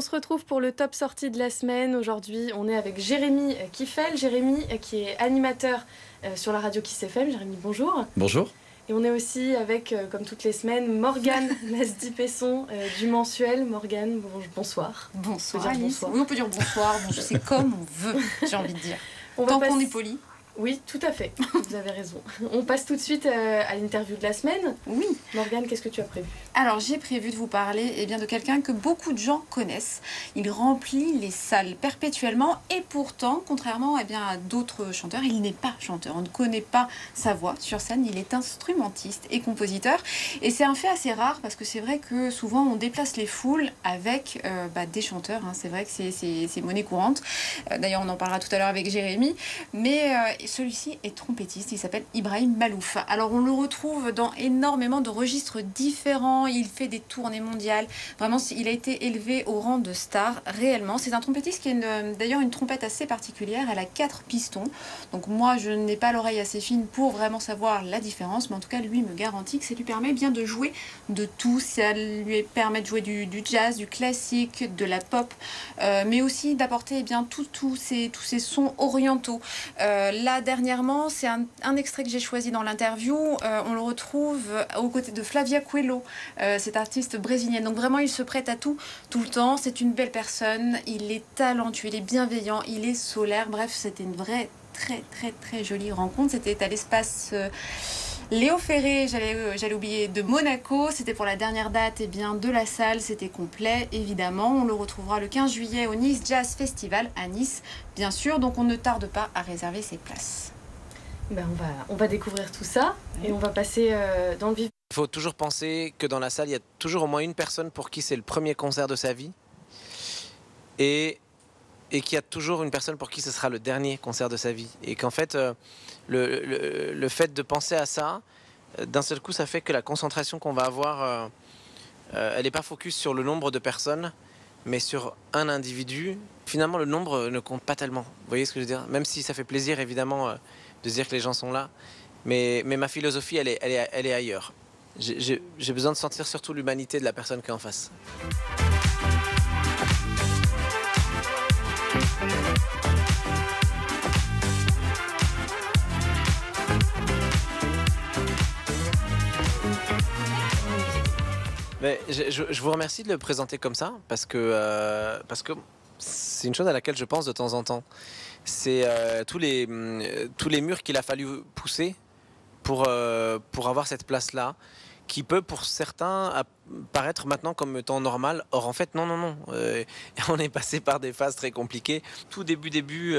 se retrouve pour le top sortie de la semaine. Aujourd'hui, on est avec Jérémy Kiffel. Jérémy qui est animateur sur la radio Kiss FM. Jérémy, bonjour. Bonjour. Et on est aussi avec, comme toutes les semaines, Morgane Nasdi-Pesson du mensuel. Morgane, bonsoir. Bonsoir Alice. Oui, on peut dire bonsoir. Bon, c'est comme on veut, j'ai envie de dire. Tant qu'on est poli. Oui, tout à fait. Vous avez raison. On passe tout de suite à l'interview de la semaine. Oui. Morgane, qu'est-ce que tu as prévu ? Alors, j'ai prévu de vous parler de quelqu'un que beaucoup de gens connaissent. Il remplit les salles perpétuellement et pourtant, contrairement à d'autres chanteurs, il n'est pas chanteur. On ne connaît pas sa voix sur scène. Il est instrumentiste et compositeur. Et c'est un fait assez rare parce que c'est vrai que souvent, on déplace les foules avec des chanteurs. Hein. C'est vrai que c'est monnaie courante. D'ailleurs, on en parlera tout à l'heure avec Jérémy. Mais celui-ci est trompettiste, il s'appelle Ibrahim Malouf. Alors on le retrouve dans énormément de registres différents, il fait des tournées mondiales, vraiment il a été élevé au rang de star réellement. C'est un trompettiste qui a d'ailleurs une trompette assez particulière, elle a 4 pistons, donc moi je n'ai pas l'oreille assez fine pour vraiment savoir la différence, mais en tout cas lui me garantit que ça lui permet bien de jouer de tout, ça lui permet de jouer du jazz, du classique, de la pop, mais aussi d'apporter tous ces sons orientaux. Là dernièrement, c'est un extrait que j'ai choisi dans l'interview. On le retrouve aux côtés de Flavia Coelho, cette artiste brésilienne. Donc vraiment, il se prête à tout le temps. C'est une belle personne. Il est talentueux, il est bienveillant, il est solaire. Bref, c'était une vraie, très, très, très jolie rencontre. C'était à l'espace Léo Ferré, j'allais oublier, de Monaco. C'était pour la dernière date de la salle. C'était complet, évidemment. On le retrouvera le 15 juillet au Nice Jazz Festival à Nice, bien sûr. Donc on ne tarde pas à réserver ses places. On va découvrir tout ça et on va passer dans le vif. Il faut toujours penser que dans la salle, il y a toujours au moins une personne pour qui c'est le premier concert de sa vie et qu'il y a toujours une personne pour qui ce sera le dernier concert de sa vie. Et qu'en fait, le fait de penser à ça, d'un seul coup, ça fait que la concentration qu'on va avoir, elle n'est pas focus sur le nombre de personnes, mais sur un individu. Finalement, le nombre ne compte pas tellement. Vous voyez ce que je veux dire ? Même si ça fait plaisir, évidemment, de se dire que les gens sont là. Mais ma philosophie, elle est ailleurs. J'ai besoin de sentir surtout l'humanité de la personne qui est en face. Mais je vous remercie de le présenter comme ça parce que c'est une chose à laquelle je pense de temps en temps. C'est tous les murs qu'il a fallu pousser pour avoir cette place-là, qui peut pour certains paraître maintenant comme étant normal. Or en fait non. On est passé par des phases très compliquées. Tout début,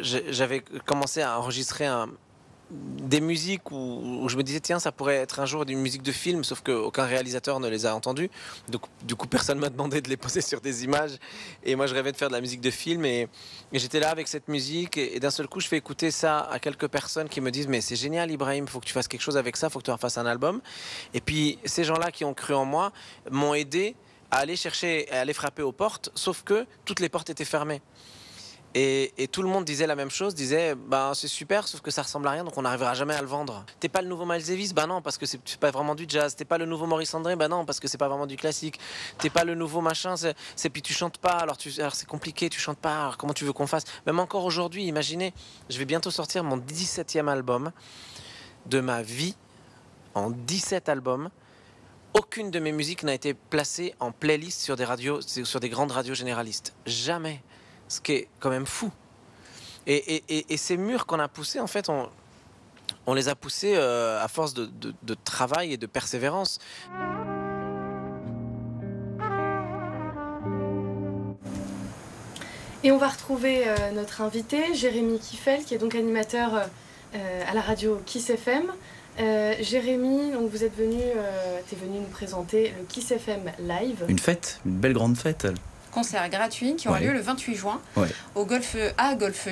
j'avais commencé à enregistrer des musiques où je me disais tiens ça pourrait être un jour une musique de film, sauf qu'aucun réalisateur ne les a entendues, donc du coup personne m'a demandé de les poser sur des images et moi je rêvais de faire de la musique de film et j'étais là avec cette musique et d'un seul coup je fais écouter ça à quelques personnes qui me disent mais c'est génial Ibrahim, faut que tu fasses quelque chose avec ça, faut que tu en fasses un album. Et puis ces gens là qui ont cru en moi m'ont aidé à aller chercher, à aller frapper aux portes, sauf que toutes les portes étaient fermées. Et tout le monde disait la même chose, disait c'est super sauf que ça ressemble à rien donc on n'arrivera jamais à le vendre. T'es pas le nouveau Miles Davis, non parce que c'est pas vraiment du jazz. T'es pas le nouveau Maurice André, non parce que c'est pas vraiment du classique. T'es pas le nouveau machin, puis tu chantes pas, alors c'est compliqué, tu chantes pas, alors comment tu veux qu'on fasse? Même encore aujourd'hui, imaginez, je vais bientôt sortir mon 17e album de ma vie, en 17 albums. Aucune de mes musiques n'a été placée en playlist sur des radios, sur des grandes radios généralistes. Jamais. Ce qui est quand même fou. Et ces murs qu'on a poussés, en fait, on les a poussés à force de travail et de persévérance. Et on va retrouver notre invité, Jérémy Kiffel, qui est donc animateur à la radio Kiss FM. Jérémy, donc vous êtes venu, t'es venu nous présenter le Kiss FM Live. Une fête, une belle grande fête. Concerts gratuits qui aura lieu le 28 juin au Golfe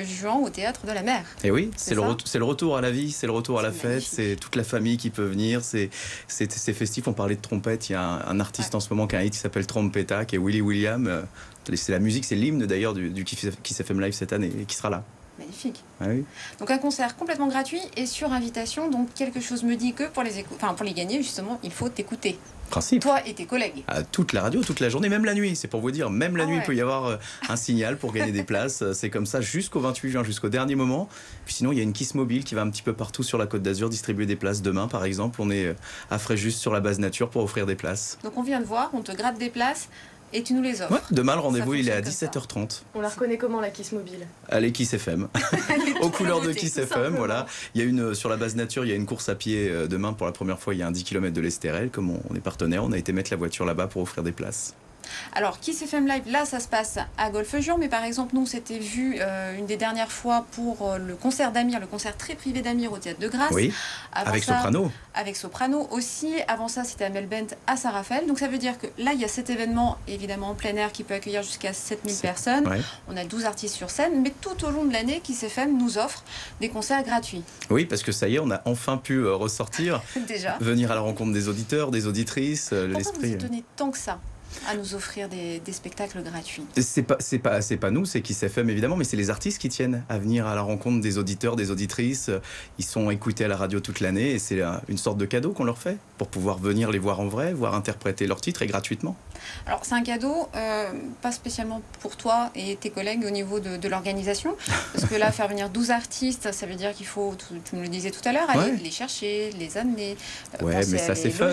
Juan au Théâtre de la Mer. Et oui, c'est le retour à la vie, c'est le retour à la fête, c'est toute la famille qui peut venir, c'est festif. On parlait de trompette, il y a un artiste en ce moment qui a un hit qui s'appelle Trompetta, qui est Willie William. C'est la musique, c'est l'hymne d'ailleurs du Kiss FM Live cette année et qui sera là. Magnifique. Ah oui. Donc un concert complètement gratuit et sur invitation. Donc quelque chose me dit que pour les gagner, justement, il faut t'écouter. Principe. Toi et tes collègues. À toute la radio, toute la journée, même la nuit. C'est pour vous dire, même la nuit, ouais. il peut y avoir un signal pour gagner des places. C'est comme ça jusqu'au 28 juin, jusqu'au dernier moment. Puis sinon, il y a une Kiss Mobile qui va un petit peu partout sur la Côte d'Azur distribuer des places. Demain, par exemple, on est à Fréjus sur la base nature pour offrir des places. Donc on vient de voir, on te gratte des places et tu nous les offres. Ouais, demain, le rendez-vous, Ça il est à fonctionne comme 17h30. On la reconnaît comment, la Kiss Mobile? Allez, Kiss FM. Aux couleurs de Kiss FM, simplement. voilà. Il y a sur la base nature, il y a une course à pied demain pour la première fois. Il y a un 10 km de l'Estérel. Comme on est partenaire, on a été mettre la voiture là-bas pour offrir des places. Alors, Kiss FM Live, là, ça se passe à Golfe-Juan, mais par exemple, nous, on s'était vu une des dernières fois pour le concert d'Amir, le concert très privé d'Amir au Théâtre de Grâce. Oui, Avant avec ça, Soprano. Avec Soprano aussi. Avant ça, c'était à Melbent à Saint-Raphaël. Donc, ça veut dire que là, il y a cet événement, évidemment, en plein air, qui peut accueillir jusqu'à 7000 personnes. Ouais. On a 12 artistes sur scène, mais tout au long de l'année, Kiss FM nous offre des concerts gratuits. Oui, parce que ça y est, on a enfin pu ressortir, Déjà. venir à la rencontre des auditeurs, des auditrices, Pourquoi l'esprit. vous y tenez tant que ça à nous offrir des spectacles gratuits? C'est pas nous, c'est Kiss FM évidemment, mais c'est les artistes qui tiennent à venir à la rencontre des auditeurs, des auditrices. Ils sont écoutés à la radio toute l'année et c'est une sorte de cadeau qu'on leur fait pour pouvoir venir les voir en vrai, voir interpréter leurs titres et gratuitement. Alors c'est un cadeau, pas spécialement pour toi et tes collègues au niveau de l'organisation, parce que là faire venir 12 artistes, ça veut dire qu'il faut, tu me le disais tout à l'heure, aller les chercher, les amener, ouais, mais ça c'est fun.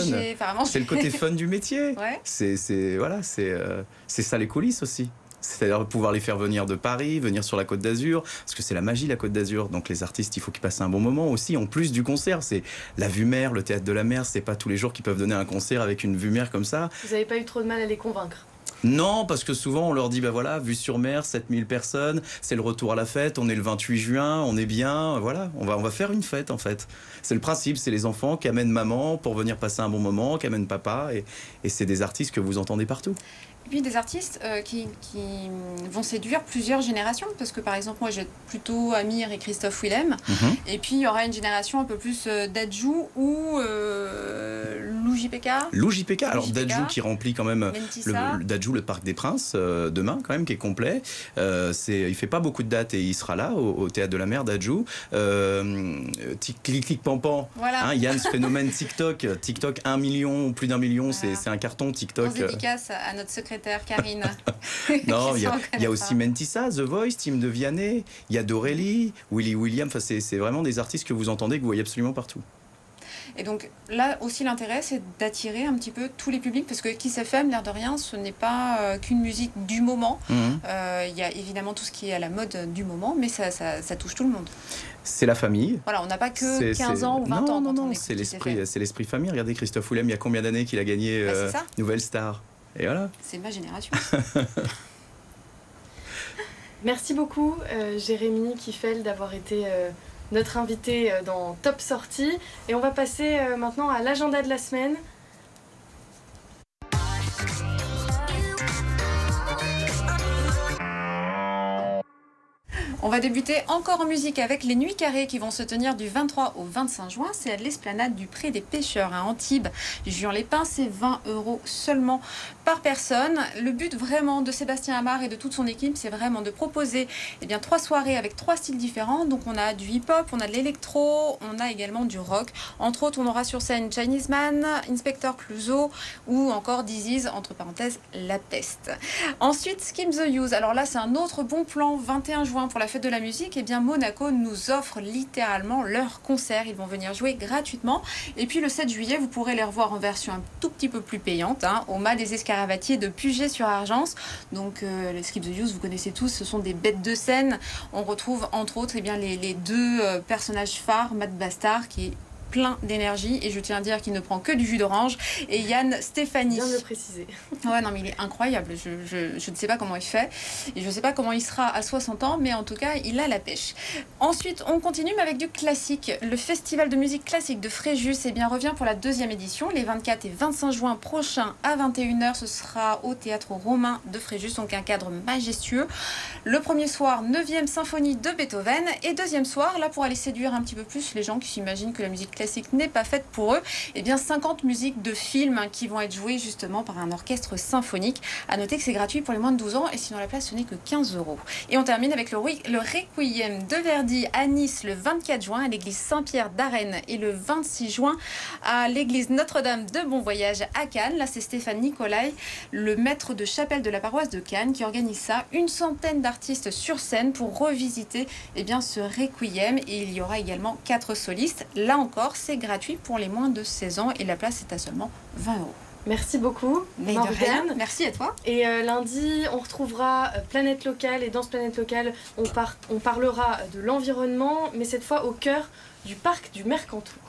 C'est le côté fun du métier. Ouais. C'est ça les coulisses aussi. C'est-à-dire pouvoir les faire venir de Paris, venir sur la Côte d'Azur, parce que c'est la magie la Côte d'Azur. Donc les artistes, il faut qu'ils passent un bon moment aussi. En plus du concert, c'est la vue mer, le théâtre de la mer. C'est pas tous les jours qu'ils peuvent donner un concert avec une vue mer comme ça. Vous n'avez pas eu trop de mal à les convaincre? Non, parce que souvent on leur dit, bah voilà, vue sur mer, 7000 personnes, c'est le retour à la fête, on est le 28 juin, on est bien, voilà, on va faire une fête en fait. C'est le principe, c'est les enfants qui amènent maman pour venir passer un bon moment, qui amènent papa, et c'est des artistes que vous entendez partout. Et puis des artistes qui vont séduire plusieurs générations, parce que par exemple moi j'ai plutôt Amir et Christophe Willem, et puis il y aura une génération un peu plus Dadju ou Lou JPK. Lou JPK, alors Dadju qui remplit quand même le Parc des Princes demain quand même, qui est complet. Il fait pas beaucoup de dates et il sera là au Théâtre de la Mer, Dadju. Clic clic pampan, voilà. Hein, Yann, ce phénomène TikTok 1 million, plus d'1 million, voilà. c'est un carton TikTok. Grosse dédicace à notre secrétaire Karine. Non, il y a aussi Mentissa, The Voice, Tim de Vianney, il y a Dorélie, Willy William, enfin, c'est vraiment des artistes que vous entendez, que vous voyez absolument partout. Et donc là aussi l'intérêt c'est d'attirer un petit peu tous les publics, parce que Kiss FM, l'air de rien, ce n'est pas qu'une musique du moment. Il y a évidemment tout ce qui est à la mode du moment, mais ça touche tout le monde. C'est la famille. Voilà, on n'a pas que 15 ans ou 20 ans. Non, c'est l'esprit famille. Regardez Christophe Willem, il y a combien d'années qu'il a gagné Nouvelle Star. Et voilà. C'est ma génération. Merci beaucoup Jérémy Kiffel d'avoir été notre invité dans Top Sortie. Et on va passer maintenant à l'agenda de la semaine. On va débuter encore en musique avec les Nuits Carrées qui vont se tenir du 23 au 25 juin. C'est à l'esplanade du Pré des Pêcheurs à Antibes, Juan-les-Pins. C'est 20 € seulement par personne. Le but vraiment de Sébastien Amar et de toute son équipe, c'est vraiment de proposer 3 soirées avec 3 styles différents. Donc on a du hip-hop, on a de l'électro, on a également du rock. Entre autres, on aura sur scène Chinese Man, Inspector Clouseau ou encore Disease, entre parenthèses, La Peste. Ensuite, Skip the Use. Alors là, c'est un autre bon plan. 21 juin pour la fête de la musique, Monaco nous offre littéralement leur concert. Ils vont venir jouer gratuitement. Et puis le 7 juillet, vous pourrez les revoir en version un tout petit peu plus payante, au Mât des Escaravatiers de Puget-sur-Argence. Donc les Skip the Use, vous connaissez tous, ce sont des bêtes de scène. On retrouve entre autres les deux personnages phares, Matt Bastard qui est plein d'énergie et je tiens à dire qu'il ne prend que du jus d'orange, et Yann Stéphanie. Bien de le préciser. Ouais, non mais il est incroyable, je ne sais pas comment il fait et je ne sais pas comment il sera à 60 ans, mais en tout cas il a la pêche. Ensuite on continue avec du classique. Le festival de musique classique de Fréjus revient pour la 2e édition les 24 et 25 juin prochains à 21 h. Ce sera au Théâtre Romain de Fréjus, donc un cadre majestueux. Le premier soir, 9e symphonie de Beethoven, et deuxième soir, là pour aller séduire un petit peu plus les gens qui s'imaginent que la musique classique n'est pas faite pour eux. Eh bien, 50 musiques de films qui vont être jouées justement par un orchestre symphonique. À noter que c'est gratuit pour les moins de 12 ans et sinon la place ce n'est que 15 €. Et on termine avec le Requiem de Verdi à Nice le 24 juin à l'église Saint-Pierre d'Arennes et le 26 juin à l'église Notre-Dame de Bon Voyage à Cannes. Là, c'est Stéphane Nicolai, le maître de chapelle de la paroisse de Cannes, qui organise ça. Une centaine d'artistes sur scène pour revisiter ce Requiem. Et il y aura également 4 solistes. Là encore, c'est gratuit pour les moins de 16 ans et la place est à seulement 20 €. Merci beaucoup, Mais de Morgane. rien. Merci à toi. Et lundi, on retrouvera Planète Locale. Et dans ce Planète Locale, on parlera de l'environnement, mais cette fois au cœur du parc du Mercantour.